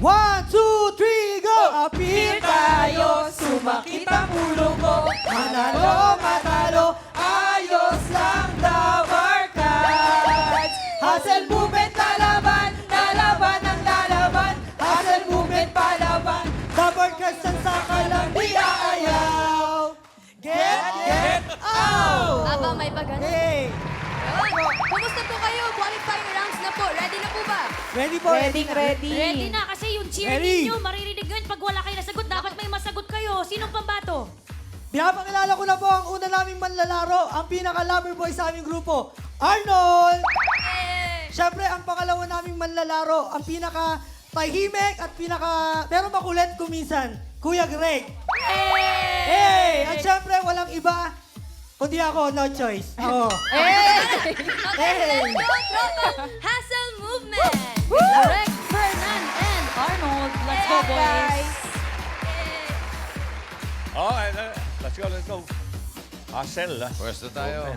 1, 2, 3, go! Appeal tayo, sumakit ang ulo ko. Manalo, matalo, ayos lang the barkads. Hustle movement, lalaban, lalaban ang lalaban. Hustle movement, palaban. Dapat kasan sa kalang di aayaw. Get out! Aba, may pagano. Hey! Kumusta po kayo? Qualifying rounds na po. Ready na po ba? Ready po? Ready, ready. Ready na kasi yung cheer Ready. ninyo, maririnig nyo yun. Pag wala kayo nasagot, dapat may masagot kayo. Sinong pambato? Pinapakilala ko na po ang una naming manlalaro, ang pinaka-lover boy sa aming grupo, Arnold! Siyempre, ang pangalawa naming manlalaro, ang pinaka-tahimik at pero makulit kuminsan, Kuya Greg. Hey! At siyempre, walang iba, kundi ako, no choice. Ako. Okay, Hey! let's go, Tropa! Hustle movement! Rex, Fernan, and Arnold. Let's go, boys. Okay, let's go, let's go. Hustle, ha? Pwesto tayo.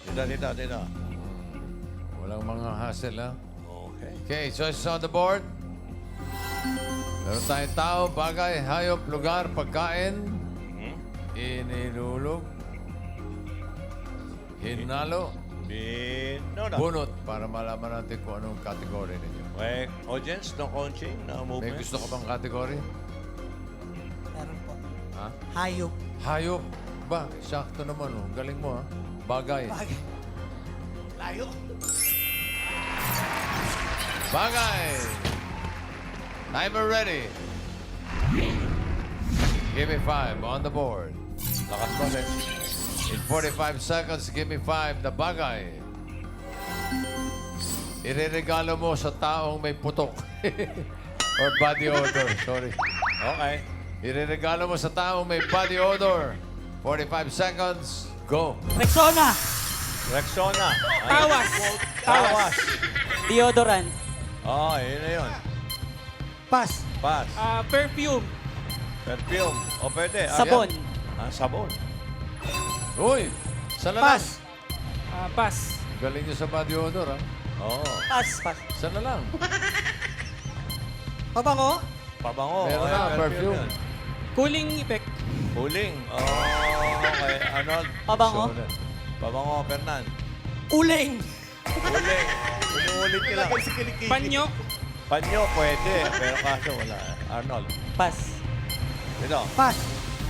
Dito. Walang mga hassle, ha? Okay. Okay, choices on the board. Meron tayong tao, bagay, hayop, lugar, pagkain, inilulog, hinalo, No. bunot, para malaman natin kung anong category ninyo. Okay, audience, no coaching, no May movement. gusto ka bang category? Meron po. Ha? Hayop. Hayop. Ba, sakto naman, oh. Galing mo, ha? Bagay. Layo. Bagay. Timer ready. Give me 5 on the board. Lakas mo, Lex. In 45 seconds, give me 5 na bagay. Ireregalo mo sa taong may putok. Or body odor, sorry. Okay. Ireregalo mo sa taong may body odor. 45 seconds, go. Rexona. Rexona. Tawas. Tawas. Deodorant. Oh, yun na yun. Pass. Pass. Perfume. Perfume. O, pwede. Sabon. Sabon. Uy, sana lang. Pass. Pass. Galing nyo sa body odor, ha? Oo. Pass. Sana lang. Pabango. Pabango. Meron Okay, na, perfume. yan. Cooling effect. Huling. Okay. Arnold. Pabango. Pabango, Fernan. Uling. Huling. Umuulit ka lang. Panyo. Panyo, pwede. Pero kaso wala. Arnold. Pass. Dito. Pass.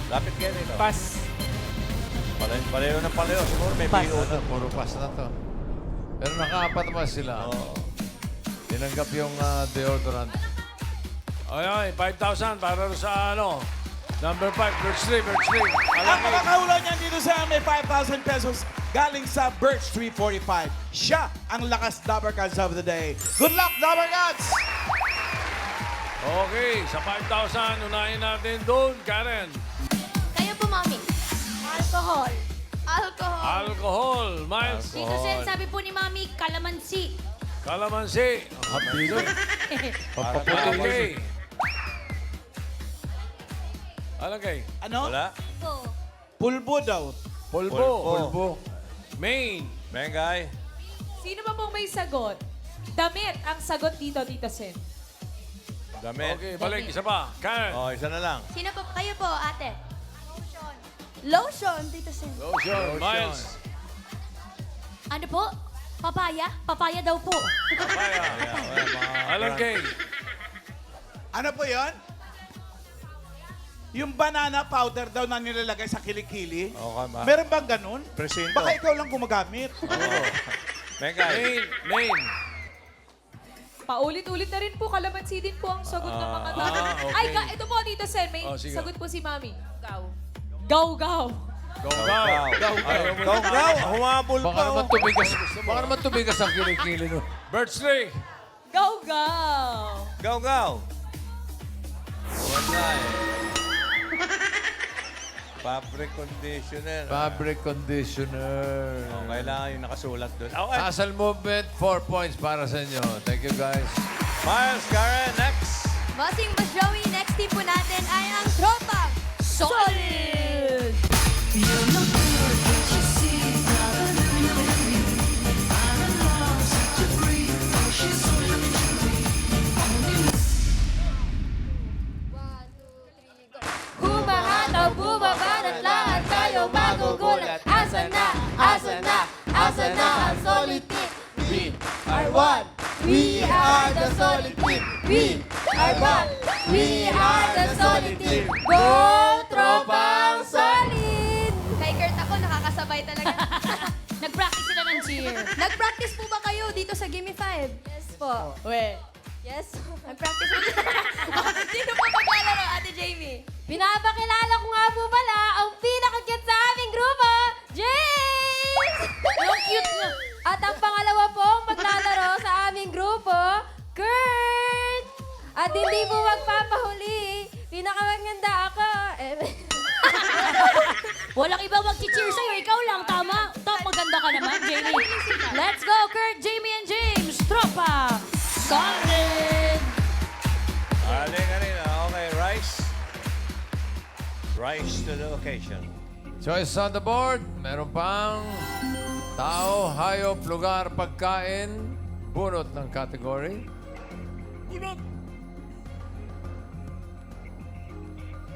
Lapit kayo dito. Pass. Palayo ng palayo. Siguro may Pass. BO na. Puro pass na to. Pero nakaapat naman sila. Oo. Tinanggap yung deodorant. Ay, 5,000 para sa ano. Number 5, Birch Tree. Ang makakahula niyan dito sa may 5,000 pesos galing sa Birch 345. Siya ang lakas Dabbercats of the day. Good luck, Dabbercats! Okay, sa 5,000, unahin natin doon, Karen. Kayo po, Mami. Alcohol. Alcohol. Alcohol, Miles. Dito, Sen, sabi po ni Mami, kalamansi. Kalamansi. Happy doon. Okay. Alagay. Ano? Wala? Pulbo daw. Pulbo. Pulbo. Main. Mengay. Sino ba pong may sagot? Damit ang sagot dito, Tito Sen. Damit. Okay, balik. Isa pa. Karen. Oh, isa na lang. Sino po? Kayo po, ate. Lotion, Tito Sen. Lotion. Miles. Ano po? Papaya? Papaya daw po. Papaya. Alagay. Ano po yon? Yung banana powder daw na nilalagay sa kilikili. Okay ba? Meron bang ganun? Presinto. Baka ikaw lang gumagamit. Oo. Mengay. Main. Paulit-ulit na rin po, kalamansi din po ang sagot ng mga tao. okay. Ay, ito po, Tito Sen, may Oh, sige. sagot po si Mami. Gaw-gaw. Go, go. Gaw. Humabol Baka pa. naman oh. tumigas. Baka naman tumigas ang kilikili no. Birch Tree. Gaw-gaw. Gaw. Wala eh. Fabric conditioner. Fabric conditioner. Oh, kailangan yung nakasulat doon. Okay. Hustle movement, 4 points para sa inyo. Thank you, guys. Miles, Karen, next. Bossing Boss Joey, next team po natin ay ang Tropang Solid! one. We are the solid team. We are one. We are the solid team. Go, tropang solid! Kay Kurt ako, nakakasabay talaga. Nag-practice sila ng cheer. Nag-practice po ba kayo dito sa Gimme 5? Yes po. Yes. Nag-practice po. Sino po maglalaro, Ate Jamie? Pinapakilala ko nga po pala ang pinaka-cute sa aming grupo, James! Yung cute niya. At ang pangalawa pong maglalaro sa aming grupo, Kurt! At hindi po magpapahuli, pinakamaganda ako. Walang ibang mag-cheer sa'yo. Ikaw lang, tama. Top, maganda ka naman, Jamie. Let's go, Kurt, Jamie, and James. Tropa! Solid! Kanina. Okay, Rice. Rise to the occasion. Choice on the board. Meron pang tao, hayop, lugar, pagkain. Bunot ng category. Bunot.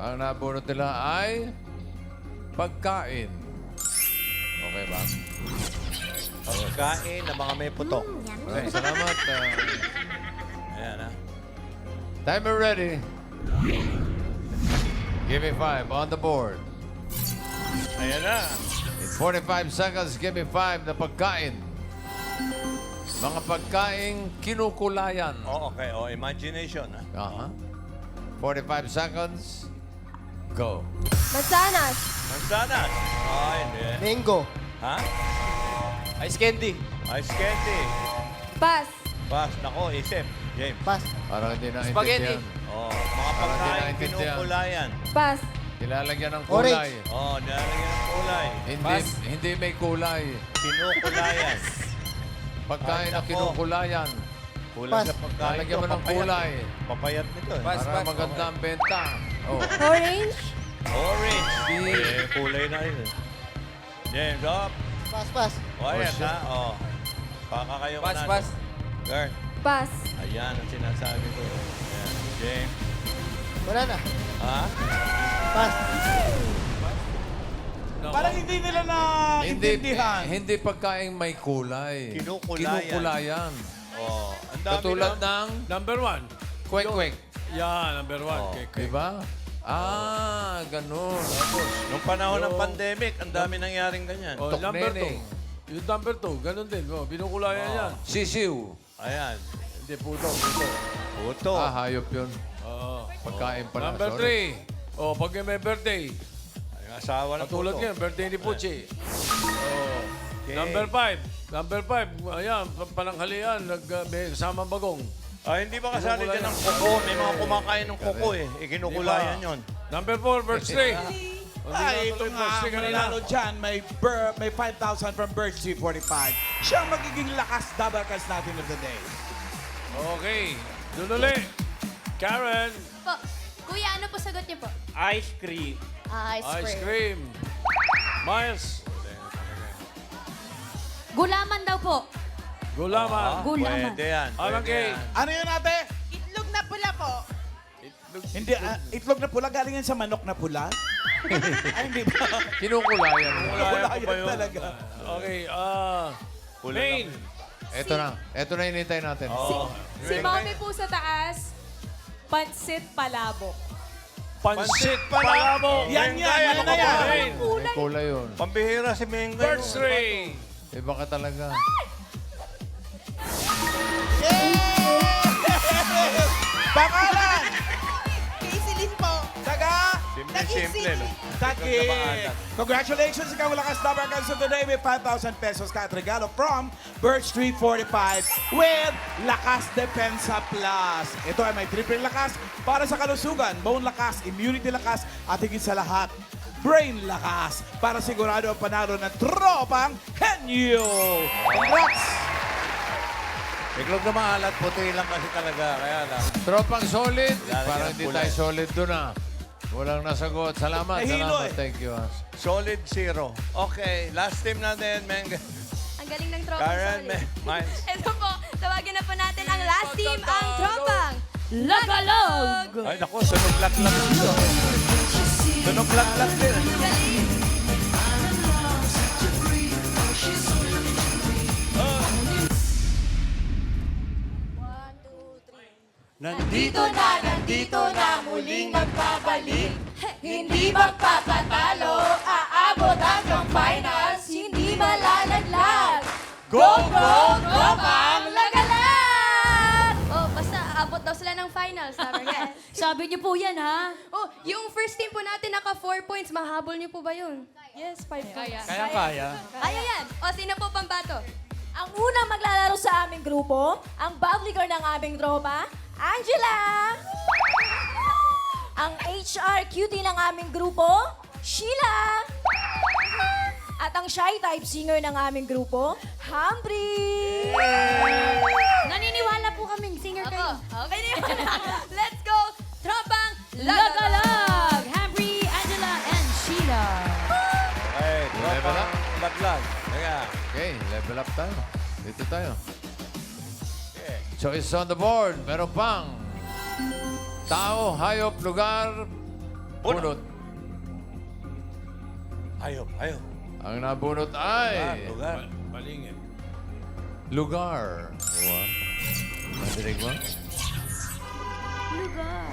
Ang nabunot nila ay pagkain. Okay ba? Pagkain ng mga may putok. Maraming salamat. Ayan, ha? Timer ready. Give me 5 on the board. Ayan na. In 45 seconds, give me 5 na pagkain. Mga pagkaing kinukulayan. Oh, okay. Oh, imagination, ha? Aha. 45 seconds. Go. Mansanas, Mansanas. Oh, hindi. Mango. Ha? Ice candy. Ice candy. pas, Pas. Nako, isip. James. Pass. Parang hindi na Spaghetti. Oh, mga Parang di pagkain naintindihan. kinukulayan. pas, Nilalagyan ng Orange. kulay. Oh, nilalagyan ng kulay. Hindi may kulay. Kinukulayan. Pagkain Ay, na nako. kinukulayan. Kulang Pas. sa pagkain. Lalagyan mo to, ng papayat. kulay. Papayat nito, eh. Para maganda ang benta. Oh. orange, Orange. Eh, kulay na yun. James, up. Pass. O, ayan, shit. ha? O. Baka kayo Pas, manalo. pas. Guard. pas, Ayan ang sinasabi ko. Ayan. James. Wala na. Ha? Pass. Parang hindi nila na intindihan. Hindi pagkain may kulay. Kinukulayan. Kinukulayan. O. Ang dami Katulad na. ng Number 1. kwek-kwek. Yan, number 1. Oh. Okay. Diba? Ganun. Nung panahon ng pandemic, ang dami nangyaring ganyan. Oh, Tok number nene. 2. Yung number 2, ganun din. Oh, binukulayan yan. Sisiw. Ayan. Hindi, puto. Puto. Hayop yun. Oo. Pagkain pala. Number sorry. 3. Oh, pag may birthday. Ang asawa ng Katulad puto. ngayon, birthday ni Puchi. Oh. Okay. Number 5. Number 5, ayan, pananghalian, may kasamang bagong. Ah, hindi ba kasali dyan ng kuko? May mga kumakain ng kuko eh. Ikinukulayan yun. Number 4, verse 3. Ay, ito nga, mananalo dyan. May 5,000 from Birch 345. Siya ang magiging lakas double cast natin of the day. Okay, doon ulit. Karen, Po. Kuya, ano po sagot niyo po? Ice cream. ice cream. Miles, Gulaman daw po. gulaman. Gulaman. Pwede yan. Alang Pwede kay. yan. Ano yun ate? Itlog na pula po. Hindi, itlog na pula. Galing yan sa manok na pula? Ay, hindi ba? Kinukulayan. Kulayan ko pa yun. talaga. Okay, Kulang Main. Ito na. Ito na inintay natin. Oo. Si Mommy po sa taas, pansit palabok. Pansit palabok. Yan, yan na yan. Main. May kulay yun. Pambihira si Mengo. Verse 3. Iba ka talaga. Pangalan! Casey Lynn po. Taga! Simple, no? Takip! Congratulations! Ikaw ang lakas number cards of the day with 5,000 pesos ka at regalo from Birch Street 45 with Lakas Depensa Plus. Ito ay may triple lakas para sa kalusugan, bone lakas, immunity lakas, at higit sa lahat, brain lakas para sigurado ang panalo ng tropang Henyo. Congrats! Iklog na maalat, puti lang kasi talaga. Kaya lang. Tropang solid. Lalagyan Parang ng hindi kulay. tayo solid doon ah. Walang nasagot. Salamat. Nahilo Salamat. eh. Thank you. Solid 0. Okay, last team natin, Mengo. Ang galing ng tropang Karen, solid. Miles. Ito po, tawagin na po natin ang last team, ang tropang Lagalog! Ay, naku, sunog laklat dito. Sunog laklat din. Galing. Nandito na muling nagbabalik. Hindi magpapatalo, aabot hanggang finals, hindi malalaglag. Go, go, go, bang lagalag! Oh, basta aabot daw sila ng finals, sabi nga. Sabi niyo po yan, ha? Oh, yung first team po natin naka 4 points, mahabol niyo po ba yun? Yes, 5 points. Kaya. Kaya yan. O, sino po pambato? Ang unang maglalaro sa aming grupo, ang bubbly girl ng aming tropa, Angela! Ang HR cutie ng aming grupo, Sheila! At ang shy type singer ng aming grupo, Humphrey! Naniniwala po kaming singer Ako. kayo. Okay na yun. Let's go! Tropang lagalag! Lagalag! Henry, Angela, and Sheila. Okay, Level up. laglag. Teka. Okay, level up tayo. Dito tayo. Choice on the board. Meron pang tao, hayop, lugar, bunot. Ayop. Ang nabunot ay Lugar. Malingin. lugar. What? Nadinig mo? Lugar.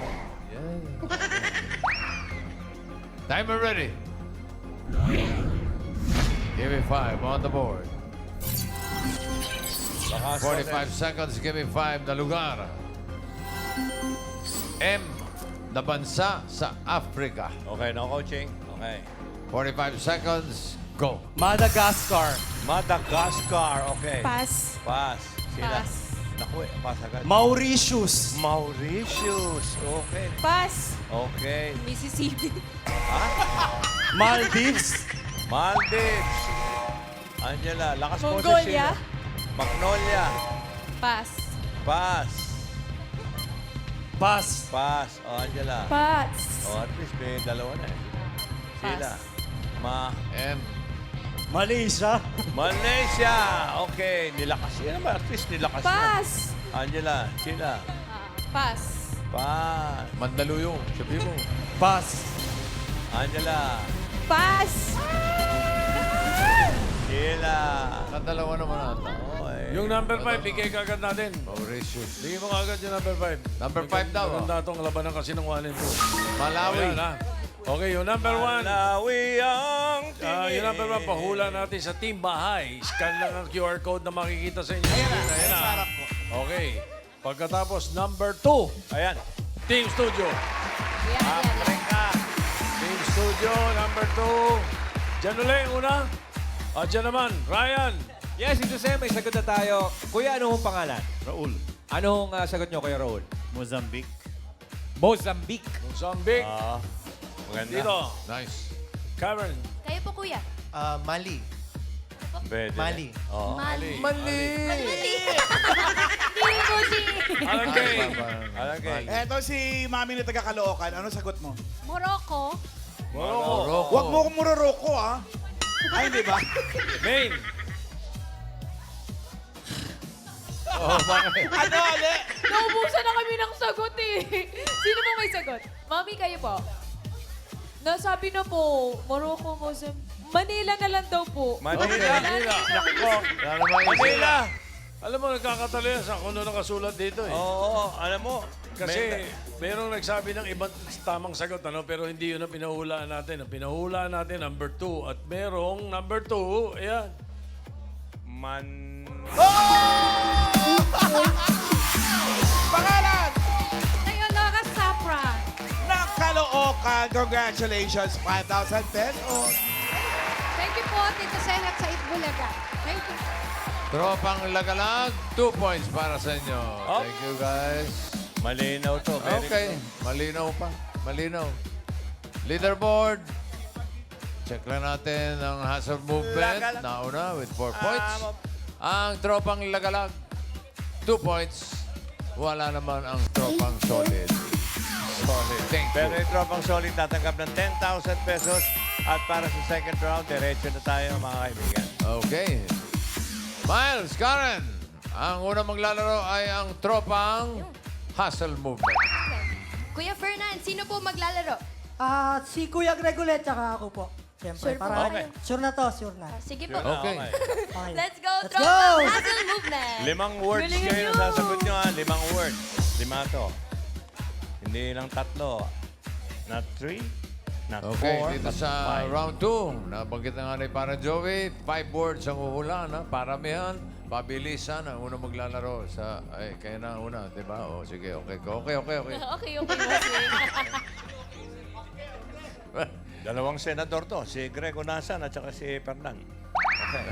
Yeah. Timer ready. Give me 5 on the board. Lakas. 45 seconds, give me 5 na lugar. M na bansa sa Africa. Okay, no coaching. Okay. 45 seconds, go. Madagascar. Madagascar. Okay. Pass. Pass. Sila. Pass. Naku, pass agad. Mauritius. Mauritius. Okay. Pass. Okay. Mississippi. Maldives. Maldives. Angela, lakas mo sa Mongolia. sila. Magnolia. Pass. Pass. Pass. Pass. O, Angela. Pass. O, at least may dalawa na eh. Sila. M. Malaysia. Malaysia. Okay, nilakas. Yan naman, at least nilakas na. Pass. Angela, sila. Pass. Pass. Mandaluyong. Sabi mo. Pass. Angela. Pass. Sila. Nakadalawa naman ata. Okay. Yung number 5, bigay ka agad natin. Mauritius. Bigay mo agad yung number 5. Number 5 daw. Maganda itong labanan kasi ng 1 and 2. Malawi. Ayan, ha? Okay, yung number 1. Malawi ang tingin. Yung number 1, pahula natin sa Team Bahay. Scan lang ang QR code na makikita sa inyo. Ayan na. Okay. Pagkatapos, number 2. Ayan. Team Studio. Africa. Team Studio, number 2. Diyan ulit, una. At dyan naman, Ryan. Yes, ito sa'yo, may sagot na tayo. Kuya, ano hong pangalan? Raul. Anong sagot nyo, Kuya Raul? Mozambique. Mozambique. Mozambique. Maganda. Dito. Nice. Karen. Kayo po, kuya. Mali. Pwede. Mali. Oo. Mali. Mali. Hindi po si... Alan Kay. Okay. Eto si Mami na taga Caloocan. Ano sagot mo? Morocco. Morocco. Huwag mo kong mururoko, ah. Ay, hindi ba? Maine. Oh, bakit? Ano, Ali? Naubusan na kami ng sagot eh. Sino po may sagot? Mami, kayo po. Nasabi na po, Morocco, Mozambique. Manila na lang daw po. Manila. Manila. Nako. Lalo ba yung Manila. Alam mo, nagkakatalo yan sa kung ano nakasulat dito eh. Oo, alam mo. Kasi merong nagsabi ng ibang tamang sagot, ano? Pero hindi yun ang pinahulaan natin. Ang pinahulaan natin, number 2. At merong number 2, ayan. Pangalan! Nayolaga Sapra. Ng Caloocan. Congratulations, 5,000 pesos. Thank you po, Tito Senat sa Itbulaga. Thank you. Tropang lagalag, 2 points para sa inyo. Oh. Thank you, guys. Malinaw to. Very Okay, malinaw pa. Malinaw. Leaderboard. Check lang natin ang hazard movement. Lagalag. Nauna with 4 points. Ang tropang lagalag, 2 points. Wala naman ang tropang solid. Solid. Thank Pero you. yung tropang solid tatanggap ng 10,000 pesos. At para sa second round, diretso na tayo mga kaibigan. Okay. Miles, Karen. Ang unang maglalaro ay ang tropang hustle movement. Kuya Fernan, sino po maglalaro? Si Kuya Gregolet, tsaka ako po. Siyempre, Sure po para kayo? sure na to, sure na. Sige po. Okay. Okay. Let's go, Let's Tropang go! Hustle Movement. 5 words Galingan kayo nyo. na sasagot nyo, ha? 5 words. Lima to. Hindi lang 3. Not 3. Not 4. Okay, dito but sa 5. round 2, nabanggit na nga ni para Joey, 5 boards ang uhulan, ha? Paramihan, pabilisan ang unang maglalaro sa... Ay, kayo na ang una, di ba? O, sige, okay. Okay, bossing. Dalawang senador to. Si Greg Onasan at saka si Fernan. Okay.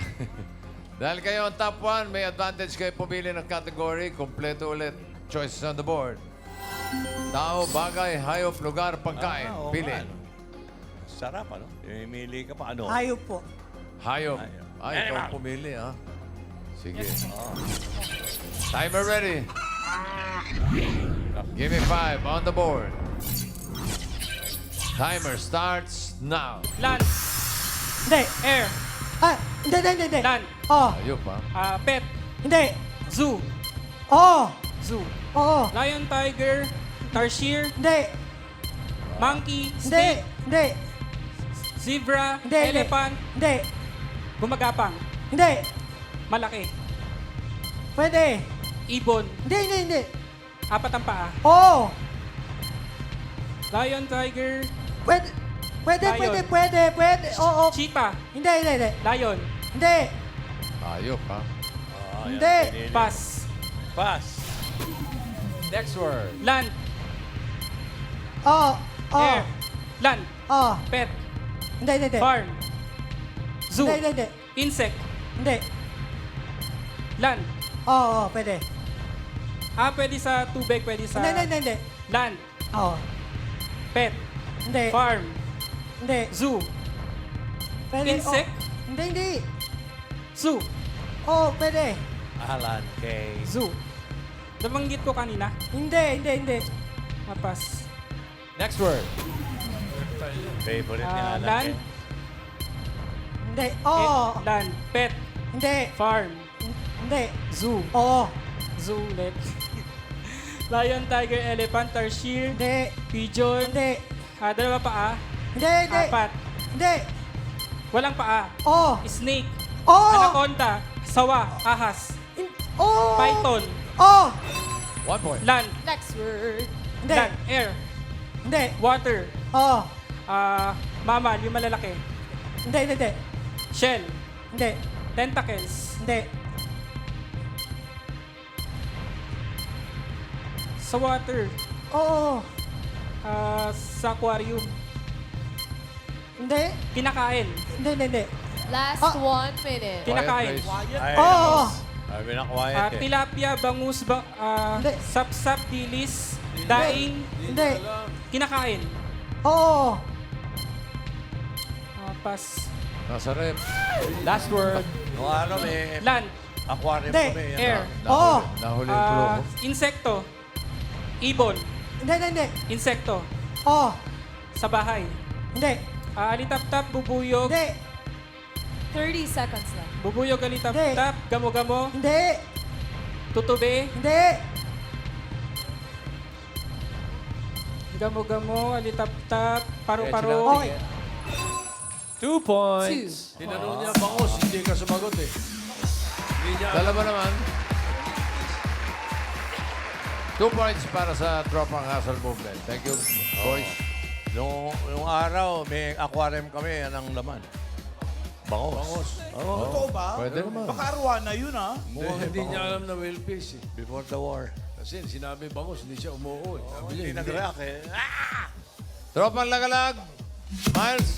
Dahil kayo ang top 1, may advantage kayo pumili ng category. Kompleto ulit. Choices on the board. Tao, bagay, hayop, lugar, pagkain. Oo Pili. nga, no? Sarap, ano? Pimili ka pa, ano? Hayop po. Hayop. Ay, ikaw pumili, ha? Sige. Timer ready. Give me 5 on the board. Timer starts now. Land. Hindi. Air. Hindi. Land. Oh, Hayop, ha? Pet. hindi. Zoo. Oo. Zoo. Oo. Lion, tiger, tarsier, Hindi. monkey, Hindi. snake, Hindi. zebra, Hindi. elephant, Hindi. gumagapang, Hindi. malaki, Pwede. ibon, Hindi. 4 ang paa, Oo. lion, tiger, Pwede. Lion. Pwede. Oo. cheetah, Hindi. lion, Hindi. Hayop, ha? Hindi. pass, Pass. next word, land, Oo. air, land, Oo. pet, Hindi. farm, zoo, Hindi. insect, Hindi. land. Oo, pwede. Pwede sa tubig, pwede sa Hindi. land, Oo. pet, Hindi. farm, Hindi. zoo, Pwede. insect, Oo. Hindi. zoo, Oo, pwede. Alan K. zoo. Nabanggit ko kanina. Hindi. Pass. Next word. Favorite ni Alan Land, K. Hindi. Oo. land, pet, Hindi. farm, Hindi. zoo, Oo. zoo ulit. Lion, tiger, elephant, tarsier, Hindi. pigeon, Hindi. 2 paa, Hindi. 4, Hindi. walang paa, Oo. snake, Oo. anaconda, sawa, ahas, Oo. python, Oo. 1 point. land, Next word. Hindi. land, air, Hindi. water, Oo. mammal, yung malalaki, Hindi. shell, Hindi. tentacles, Hindi. sa water, Oo. sa aquarium, Hindi. kinakain, Hindi. Last 1 minute. kinakain, Ay, Oo. Sabi na quiet eh. tilapia, bangus, Hindi. sapsap, dilis, daing, Hindi. kinakain, Oo. pass, Nasa rep. last word, Nung ano may land, aquarium Hindi. kami. yan, air, Oo. Nahuli yung clue ko. insekto, ibon, Hindi. insekto, Oo. sa bahay, Hindi. alitap-tap, bubuyog, Hindi. 30 seconds lang. bubuyog, alitap-tap, gamo-gamo, Hindi. tutube, Hindi. gamo-gamo, alitap-tap, paru-paro, Okay. 2 points. Tinanong niya, bangos, hindi ka sumagot eh. Hindi niya Dalawa naman. 2 points para sa Tropang Hustle Movement. Thank you, boys. Nung araw, may aquarium kami, yan ang laman. Bangos. Oo. Totoo ba? Pwede naman. Baka arwana yun, ha? mukhang hindi niya alam na whale fish eh. Before the war. Kasi sinabi bangos, hindi siya umuo eh. Sabi niya, Hindi nag-react eh. Tropang Lagalag. Miles.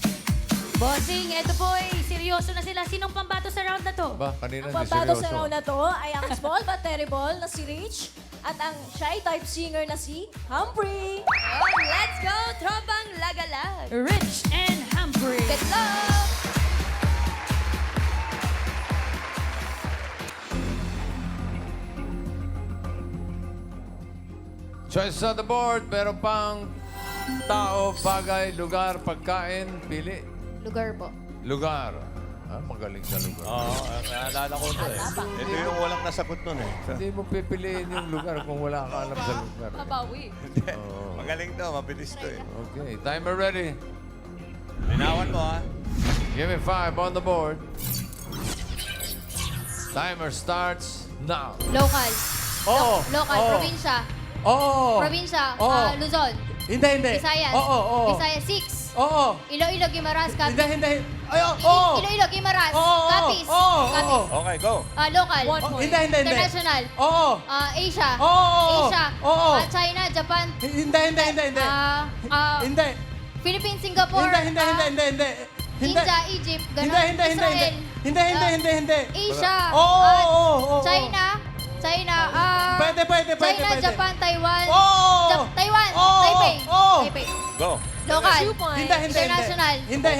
Bossing, eto po seryoso na sila. Sinong pambato sa round na to? Ba, kanina Ang hindi pambato sa seryoso. round na to ay ang small but terrible na si Rich at ang shy type singer na si Humphrey. Oh, let's go, Tropang Lagalag. Rich and Humphrey. Good luck! Choices on the board. Meron pang tao, bagay, lugar, pagkain, pili. Lugar po. Lugar. Magaling sa lugar. Oo, naalala ko ito eh. Ito yung walang nasagot nun eh. Hindi mo pipiliin yung lugar kung wala ka alam sa lugar. Mabawi. Magaling to, mabilis to eh. Okay, timer ready. Linawan mo ha. Give me 5 on the board. Timer starts now. Local. Oo. Local, probinsya. Oo. Probinsya, Oo. Luzon. Hindi, hindi. Visayas. Oo, oo. Visayas 6. Oo. Iloilo, Guimaras, Hindi, Capiz. hindi. Ay, oo. Iloilo, Guimaras, Oo, Capiz. oo, Capiz. Okay, go. Local. Hindi, hindi, hindi. International. Oo. Asia. Oo. Asia. Oo. China, Japan. Hindi, hindi, hindi, hindi. Hindi. Hindi. Philippines, Singapore. Hindi. India, Egypt, ganun. Hindi. Israel. Hindi. Asia. Oo. China. Pwede. China, Japan, Taiwan. Oo. Taiwan. Oo. Taipei. Oo. Taipei. Go. Local. Hindi. International. Hindi.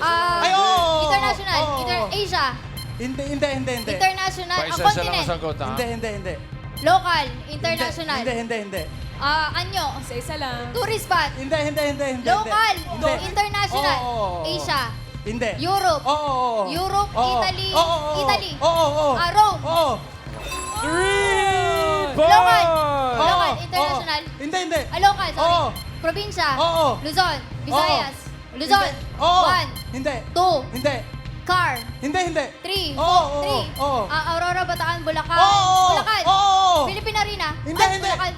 Ay, oo. International. Oo. Asia. Hindi. International. Paisa-isa lang Continent. ang sagot, ha? Hindi. Local. International. Hindi. Anyo. Isa lang. Tourist spot. Hindi. Local. Hindi. International. Oo. Asia. Hindi. Europe. Oo. Europe, Oo. Italy. Oo. Italy. Oo. Rome. Oo. 3 points! Local. Local. International. Hindi. Local, sorry. Oo. Probinsya. Oo. Luzon. Visayas. Luzon. Oo. 1, Hindi. 2, Hindi. car. Hindi. 3, Oo. 3. Oo. Aurora, Bataan, Bulacan. Oo. Bulacan. Oo. Philippine Arena. Hindi, Ay, hindi. Bulacan.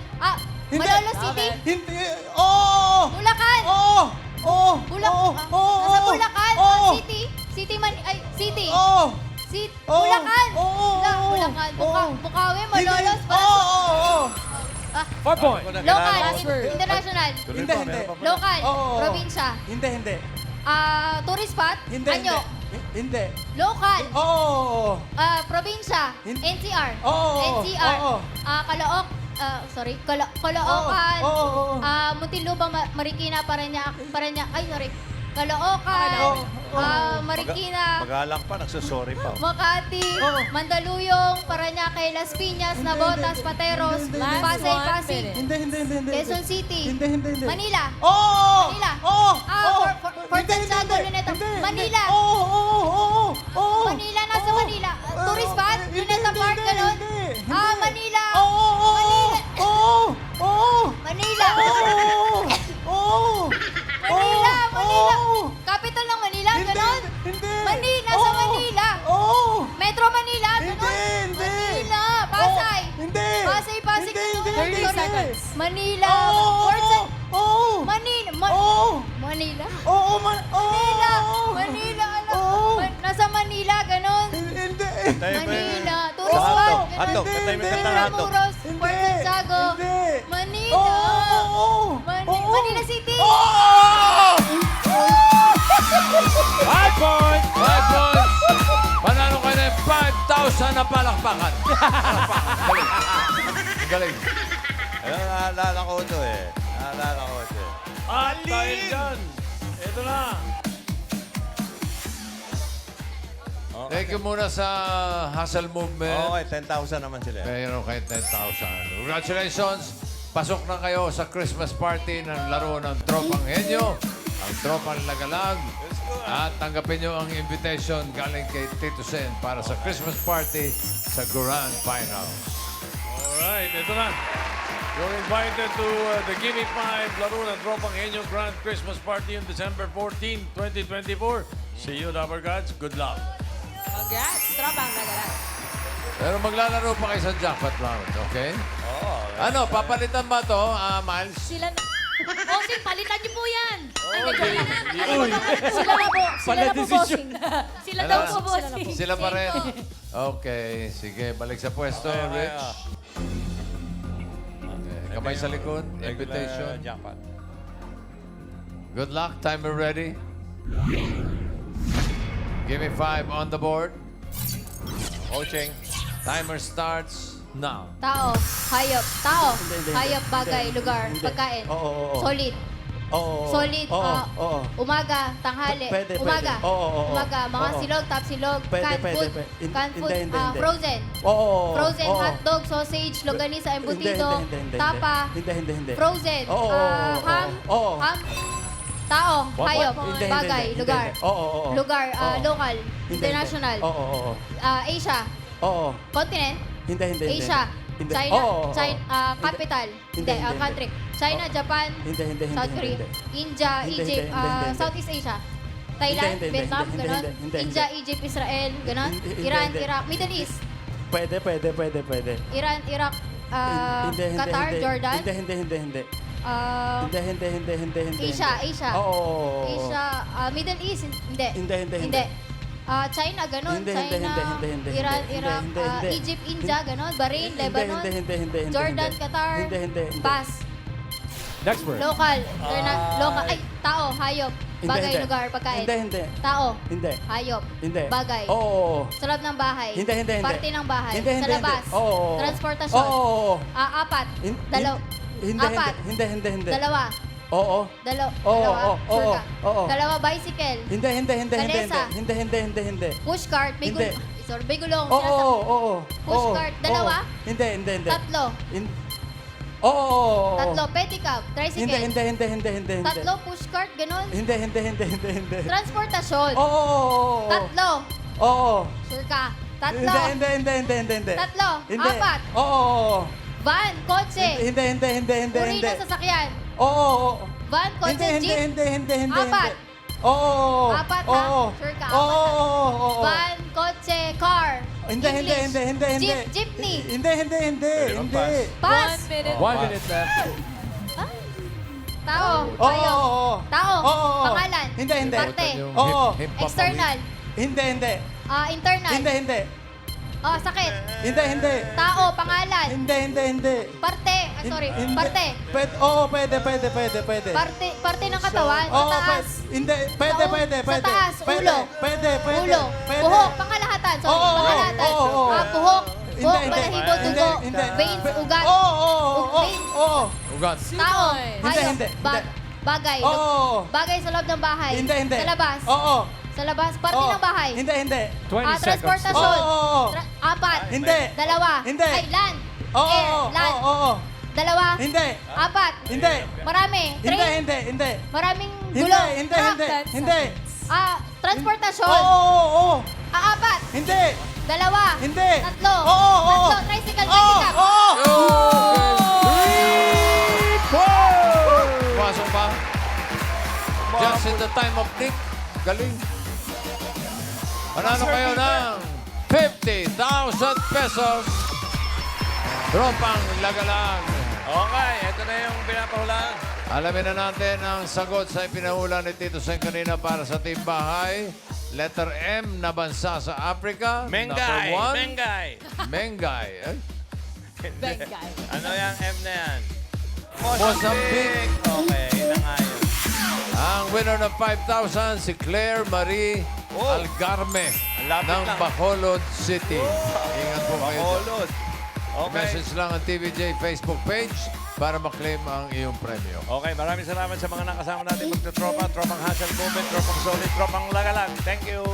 Hindi. Malolos City. Hindi. Oo. Bulacan. Oo. Oo. Nasa Bulacan. Oo. City. City. Oo. Oo. Bulacan. Oo. Bulacan. Oo. Bukawi, Malolos. Oo. 4 points. Local. International. Hindi. Local. Oo. Probinsya. Hindi. Tourist spot. Hindi. Anyo. Hindi. Local. Oo. Probinsya. NCR. Oo. NCR. Oo. Caloocan. Caloocan. Oo. Muntinlupa, Marikina, Parañaque. Ay, sorry. Caloocan. Marikina. Magalang pa, nagsusorry pa. Makati, Mandaluyong, Parañaque, Las Piñas, Navotas, Pateros, Pasay, Pasig, Hindi. Quezon City, Hindi. Manila. Oo. Manila. Oo. Fort Santiago, Luneta. Manila. Oo. Manila, nasa Manila. Tourist spot, Luneta Park, ganun. Manila. Manila. Manila. Capital ng Manila, ganun. Manila, sa Manila. Metro Manila, ganun. Manila. Pasay. Pasay, Pasig. Hindi. 30 seconds. Manila. Manila. Manila. Nasa Manila, ganun. Manila. Tourist spot, Hotdog. ganun. Katay mo yung kanta ng hotdog. Intramuros, Fort Santiago. Manila. Manila City. 5 points! Panalo ka na 5,000 na palakpakan. Galing. Ayun, naalala ko ito eh. At dahil dyan, ito na. Thank you muna sa Hustle Movement. Okay, 10,000 naman sila. Mayroon kayo 10,000. Congratulations! Pasok na kayo sa Christmas party ng laro ng Tropang Henyo, ang Tropang Lagalag. At tanggapin nyo ang invitation galing kay Tito Sen para sa Christmas party sa Grand Final. Alright, ito na. You're invited to the Gimme 5 laro ng Tropang Henyo Grand Christmas Party on December 14, 2024. See you, Dapper Gods. Good luck. Congrats, tropang nagalag. Pero maglalaro pa kayo sa jackpot round, okay? Ano, papalitan ba to, Miles? Sila na. Bossing, palitan niyo po yan. Sila na po. Sila na po, bossing. Sila daw po, bossing. Sila pa rin. Okay, sige. Balik sa pwesto, Rich. Okay, kamay sa likod. Invitation. Jackpot. Good luck. Timer ready. Give me 5 on the board. Coaching. Timer starts now. Tao. Hayop. Tao. Hindi. Hayop, bagay, Hindi. lugar, Hindi. pagkain. Oo. Solid. Oo. Solid. Oo. Umaga, tanghali. Pwede. Umaga. Oo. Umaga, mga Oo. silog, top silog, Pwede. canned food, canned food, Hindi. frozen. Oo. Frozen, Oo. hotdog, sausage, longganisa, embutido, Hindi. tapa, Hindi. frozen, Oo. ham, Oo. ham, tao, hayop, Hindi. bagay, lugar, Oo. lugar, Oo. local, Hindi. international, Oo. Asia, Oo. continent, Hindi. Asia, Hindi. China, Oo. capital, Hindi. country, China, Japan, Hindi. South Korea, India, Hindi. Egypt, Hindi. Southeast Asia, Thailand, Hindi. Vietnam, Hindi. ganon, Hindi. India, Egypt, Israel, ganon, Hindi. Iran, Hindi. Iraq, Middle East, Pwede. Iran, Iraq, Qatar, Jordan. Hindi. Ah, Hindi. Asia. Oo. Asia, Middle East, hindi. Hindi. China, ganon. Hindi. Iran, Iraq, Hindi. Egypt, India, ganon. Bahrain, Lebanon. Hindi. Jordan, Qatar. Hindi. Pass. Next word. Local. Local. Ay, tao, hayop. Bagay, Hindi. lugar, pagkain. Hindi. Tao, Hindi. hayop. Hindi. Bagay. Oo. Sa loob ng bahay. Hindi. Parte ng bahay. Hindi. Sa labas. Oo. Transportasyon. Oo. Apat. Hindi. Apat. Hindi. Dalawa. Oo. Dalawa. Oo. Sure ka? Oo. Dalawa bicycle. Hindi. Kalesa. Hindi. Pushcart. May Hindi. Sorry, may gulong. Oo. Pushcart. Dalawa? Hindi. Tatlo. Oo. Tatlo. Pedicab. Tricycle. Hindi. Tatlo. Pushcart. Ganon. Hindi. Transportasyon. Oo. Tatlo. Oo. Sure ka? Tatlo. Hindi. Tatlo. Hindi. Apat. Oo. Van. Kotse. Hindi. Uri ng sasakyan. Oo. Van. Kotse. Jeep. Hindi. Apat. Oo. Apat, ha? Sure ka? Apat, Oo. Van. Kotse. Car. Hindi. English. Jeep. Jeepney. Hindi. Pass. 1 minute left. Tao. Oo. Hayop. Tao. Oo. Pangalan. Hindi. Parte. Yung Oo. hip-hop External. Hindi. Internal. Hindi. Sakit. Hindi. Tao. Pangalan. Hindi. Parte. Sorry. Hindi. Parte. Pwede. Parte ng katawan. Sa Oo, taas. Hindi. Pwede. Sa taas. Ulo. Pwede. Ulo. Buhok. Pangkalahatan. Sorry. Oo, Pangkalahatan. oo. Buhok. Buhok. Hindi. Balahibo. Dugo. Hindi. Veins. Ugat. Veins. Oo. Ugat. Tao. Hayop. Hindi. Bagay. Oo. Bagay sa loob ng bahay. Hindi. Sa labas. Oo. Sa labas. Parte Oo. ng bahay. Hindi. 20 seconds. Transportasyon. Oo. Apat. Hindi. Dalawa. Hindi. Ay, land. Oo. Air. Land. Oo. Dalawa. Hindi. Apat. Hindi. Marami. Train. Hindi. Maraming gulong. Truck. Hindi. Transportasyon. Oo. Apat. Hindi. Dalawa. Hindi. Tatlo. Oo. Tatlo. Tricycle. Pedicab. Pasok pa. Just in the time of Nick. Galing. Panalo kayo ng 50,000 pesos. Tropang lagalag. Okay, ito na yung pinapahulaan. Alamin na natin ang sagot sa ipinahula ni Tito Sen kanina para sa Team Bahay. Letter M na bansa sa Africa. Mengay. Number 1. Mengay. Mengay. Eh? Bengay. Ano yung M na yan? Mozambique. Okay, yun na nga yun. Ang winner ng 5,000 si Claire Marie Algarme Ang lapit ng lang. Bacolod City. Ingat po kayo. Bacolod. Okay. Message lang ang TVJ Facebook page para maklaim ang iyong premyo. Okay, maraming salamat sa mga nakasama natin magtutropa, tropang Hassel Movement, tropang Solid, tropang Lagalag. Thank you.